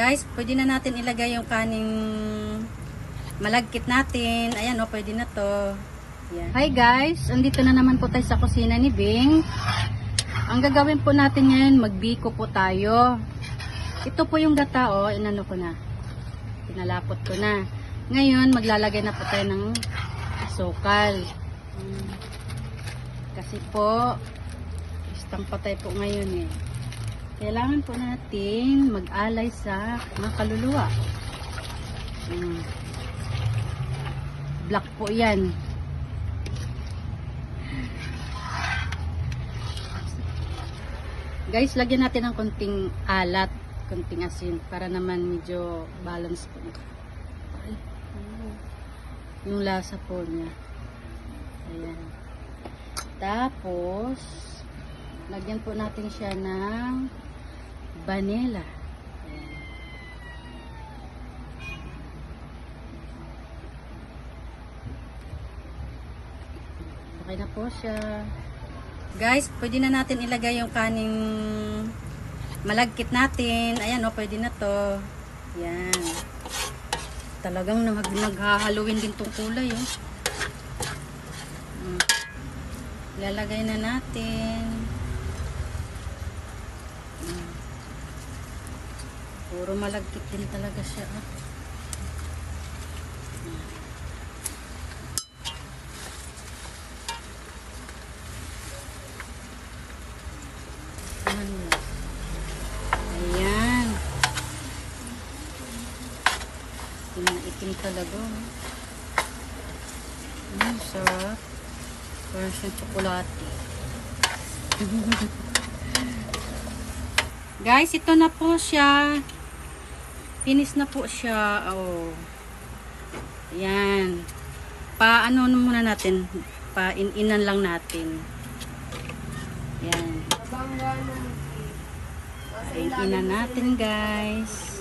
Guys, pwede na natin ilagay yung kaning malagkit natin. Ayan o, pwede na to. Yan. Hi guys, andito na naman po tayo sa kusina ni Bing. Ang gagawin po natin ngayon, magbiko po tayo. Ito po yung gata o, inano ko na. Pinalapot ko na. Ngayon, maglalagay na po tayo ng asukal. Kasi po, istang patay po ngayon eh. Kailangan po natin mag-alay sa mga kaluluwa. Black po yan. Guys, lagyan natin ng konting alat, konting asin para naman medyo balance po. Yung lasa po niya. Ayan. Tapos, lagyan po natin siya ng vanilla. Ayan. Okay na po siya. Guys, pwede na natin ilagay yung kaning malagkit natin. Ayan o, pwede na to. Ayan. Talagang naghahaluin din tong kulay oh. Lalagay na natin. Puro malagkit din talaga siya oh. Ayan. Itim talaga. Sarap. Parang siyang tsokolate. Guys, ito na po siya. Finish na po siya. Oh. Ayan. Paano muna natin? Pa-in-inan lang natin. Ayan. In-inan natin guys.